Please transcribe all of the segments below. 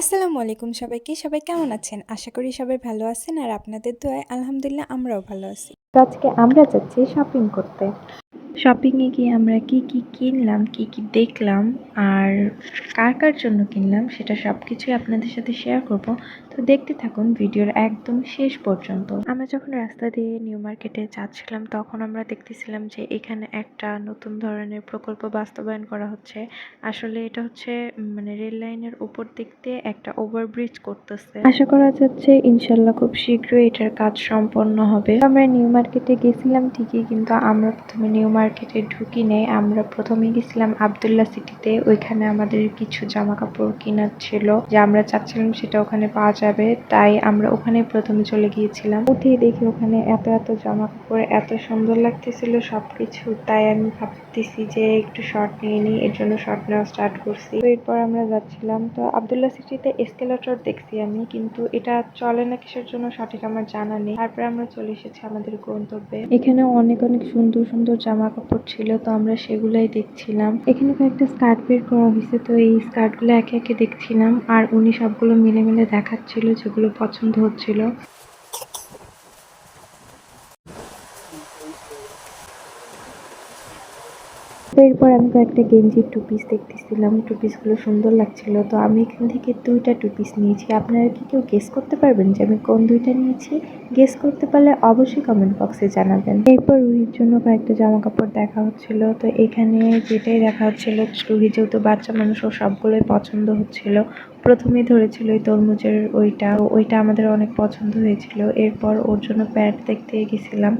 আসসালামু আলাইকুম সবাইকে। সবাই কেমন আছেন? আশা করি সবাই ভালো আছেন আর আপনাদের দোয়ায় আলহামদুলিল্লাহ আমরাও ভালো আছি। তো আজকে আমরা যাচ্ছি শপিং করতে। শপিংয়ে গিয়ে আমরা কি কি কিনলাম, কি কি দেখলাম আর কার কার জন্য কিনলাম সেটা সবকিছুই আপনাদের সাথে শেয়ার করব। তো দেখতে থাকুন ভিডিওর একদম শেষ পর্যন্ত। আমরা যখন রাস্তা দিয়ে নিউ মার্কেটে যাচ্ছিলাম তখন আমরা দেখতেছিলাম যে এখানে একটা নতুন ধরনের প্রকল্প বাস্তবায়ন করা হচ্ছে। আসলে এটা হচ্ছে মানে রেল লাইনের উপর দিক দিয়ে একটা ওভারব্রিজ করতেছে। আশা করা যাচ্ছে ইনশাল্লাহ খুব শীঘ্রই এটার কাজ সম্পন্ন হবে। আমরা নিউ মার্কেটে গেছিলাম ঠিকই, কিন্তু আমরা প্রথমে নিউ মার্কেটে ঢুকি নেই। আমরা প্রথমে গেছিলাম আবদুল্লাহ সিটিতে। ওইখানে আমাদের কিছু জামা কাপড় কেনার ছিল, যে আমরা চাচ্ছিলাম সেটা ওখানে পাওয়া যাবে, তাই আমরা ওখানে প্রথমে চলে গিয়েছিলাম। উঠে দেখি ওখানে এত এত জামা কাপড়, এত সুন্দর লাগতেছিল সবকিছু, তাই আমি ভাবতেছি যে একটু শর্ট নিয়ে নিই, এর জন্য শর্ট নেওয়া স্টার্ট করছি। তো এরপর আমরা যাচ্ছিলাম, তো আবদুল্লাহ সিটিতে এসকেলেটর দেখছি আমি, কিন্তু এটা চলে না কিসের জন্য সঠিক আমার জানা নেই। তারপরে আমরা চলে এসেছি আমাদের গন্তব্যে। এখানে অনেক অনেক সুন্দর সুন্দর জামা কাপড় ছিল, তো আমরা সেগুলাই দেখছিলাম। এখানে কয়েকটা স্কার্ট বের করা হয়েছে, তো এই স্কার্ট গুলো একে একে দেখছিলাম আর উনি সবগুলো মিলে মিলে দেখাচ্ছিল যেগুলো পছন্দ হচ্ছিল। তো এরপর আমি কয়েকটা গেঞ্জির টু পিস দেখতেছিলাম, টু পিসগুলো সুন্দর লাগছিল, তো আমি এখান থেকে দুইটা টু পিস নিয়েছি। আপনারা কি কেউ গেস করতে পারবেন যে আমি কোন দুইটা নিয়েছি? গেস করতে পারলে অবশ্যই কমেন্ট বক্সে জানাবেন। এরপর রুহির জন্য কয়েকটা জামা কাপড় দেখা হচ্ছিল, তো এখানে যেটাই দেখা হচ্ছিল রুহি যেহেতু বাচ্চা মানুষ ও সবগুলোই পছন্দ হচ্ছিল। প্রথমেই ধরেছিল ওই তরমুজের ওইটা আমাদের অনেক পছন্দ হয়েছিল। এরপর ওর জন্য প্যান্ট দেখতে গেছিলাম,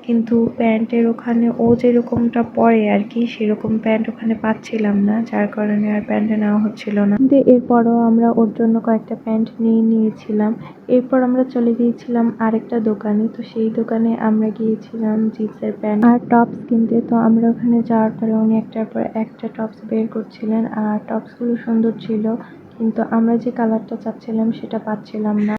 কিন্তু প্যান্টের ওখানে ও যেরকমটা পরে আর কি সেরকম প্যান্ট ওখানে পাচ্ছিলাম না, যার কারণে আর প্যান্টটা নেওয়া হচ্ছিল না। কিন্তু এরপরও আমরা ওর জন্য কয়েকটা প্যান্ট নিয়েছিলাম। এরপর আমরা চলে গিয়েছিলাম আরেকটা দোকানে, তো সেই দোকানে আমরা গিয়েছিলাম জিন্সের প্যান্ট আর টপস কিনতে। তো আমরা ওখানে যাওয়ার পরে উনি একটার পর একটা টপস বের করছিলেন আর টপসগুলো সুন্দর ছিল, কিন্তু আমরা যে কালারটা চাচ্ছিলাম সেটা পাচ্ছিলাম না।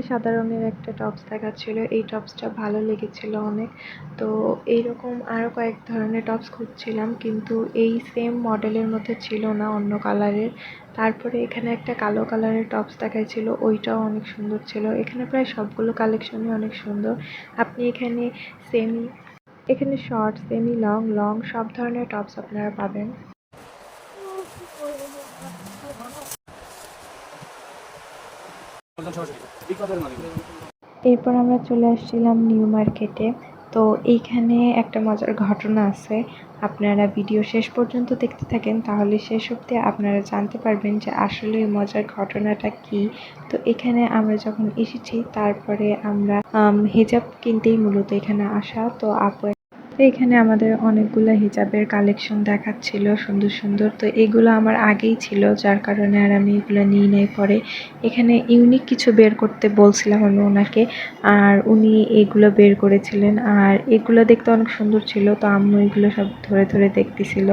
সাদা রঙের একটা টপস দেখাচ্ছিল, এই টপসটা ভালো লেগেছিল অনেক। তো এইরকম আরো কয়েক ধরনের টপস খুঁজছিলাম, কিন্তু এই সেম মডেলের মধ্যে ছিল না, অন্য কালারের। তারপরে এখানে একটা কালো কালারের টপস দেখাচ্ছিল, ওইটাও অনেক সুন্দর ছিল। এখানে প্রায় সবগুলো কালেকশনই অনেক সুন্দর। আপনি এখানে শর্ট, সেমি লং, লং সব ধরনের টপস আপনারা পাবেন। এরপর আমরা চলে আসছিলাম নিউ মার্কেটে। তো এইখানে একটা মজার ঘটনা আছে, আপনারা ভিডিও শেষ পর্যন্ত দেখতে থাকেন, তাহলে শেষ অবধি আপনারা জানতে পারবেন যে আসলে মজার ঘটনাটা কি। তো এখানে আমরা যখন এসেছি তারপরে আমরা হিজাব কিনতেই মূলত এখানে আসা। তো এখানে আমাদের অনেকগুলো হিজাবের কালেকশন দেখাচ্ছিল সুন্দর সুন্দর, তো এগুলো আমার আগেই ছিল, যার কারণে আর আমি এগুলো নিই নাই। পরে এখানে ইউনিক কিছু বের করতে বলছিলাম আমি ওনাকে, আর উনি এগুলো বের করেছিলেন আর এগুলো দেখতে অনেক সুন্দর ছিল। তো আম্মু এগুলো সব ধরে ধরে দেখতেছিল,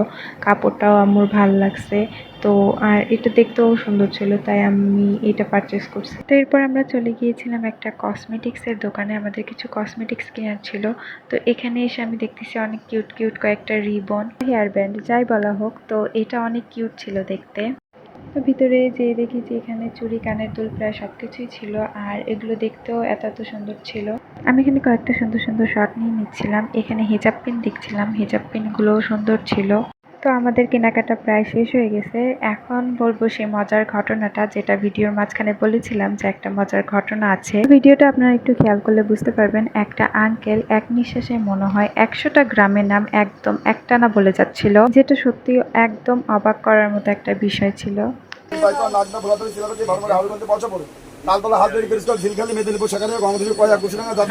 কাপড়টাও আম্মুর ভাল লাগছে। তো আর এটা দেখতেও সুন্দর ছিল, তাই আমি এটা পারচেস করছি। তো এরপর আমরা চলে গিয়েছিলাম একটা কসমেটিক্সের দোকানে, আমাদের কিছু কসমেটিক্স কেনার ছিল। তো এখানে এসে আমি দেখতেছি অনেক কিউট কিউট কয়েকটা রিবন, হেয়ার ব্যান্ড যাই বলা হোক, তো এটা অনেক কিউট ছিল দেখতে। তো ভিতরে যেয়ে দেখি যে এখানে চুড়ি, কানের দুল প্রায় সবকিছুই ছিল, আর এগুলো দেখতেও এত এত সুন্দর ছিল। আমি এখানে কয়েকটা সুন্দর সুন্দর শট নিয়ে নিচ্ছিলাম। এখানে হিজাব পিন দেখছিলাম, হিজাব পিনগুলোও সুন্দর ছিল। তো আমাদের কেনাকাটা প্রায় শেষ হয়ে গেছে। এখন বলবো সেই মজার ঘটনাটা, যেটা ভিডিওর মাঝখানে বলেছিলাম যে একটা মজার ঘটনা আছে। ভিডিওটা আপনারা একটু খেয়াল করলে বুঝতে পারবেন। একটা আঙ্কেল এক নিঃশ্বাসে মনে হয় 100টা গ্রামের নাম একদম একটানা বলে যাচ্ছিল, যেটা সত্যি একদম অবাক করার মতো একটা বিষয় ছিল। তালতলা হাত ধরে পরিষ্কার ঝিলখালি মেদিনীপুর সেখানে বাংলাদেশের কয়েক কোটি টাকা দাম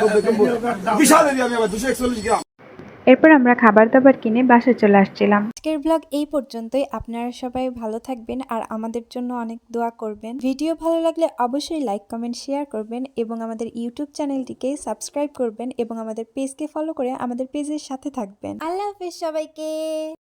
বিশাল এরিয়া, আমি আবার 241 গ্রাম। এরপর আমরা খাবার দাবার কিনে বাসায় চলে আসছিলাম। আজকের ব্লগ এই পর্যন্তই। আপনারা সবাই ভালো থাকবেন আর আমাদের জন্য অনেক দোয়া করবেন। ভিডিও ভালো লাগলে অবশ্যই লাইক, কমেন্ট, শেয়ার করবেন এবং আমাদের ইউটিউব চ্যানেলটিকে সাবস্ক্রাইব করবেন এবং আমাদের পেজকে ফলো করে আমাদের পেজের সাথে থাকবেন। আল্লাহ হাফেজ সবাইকে।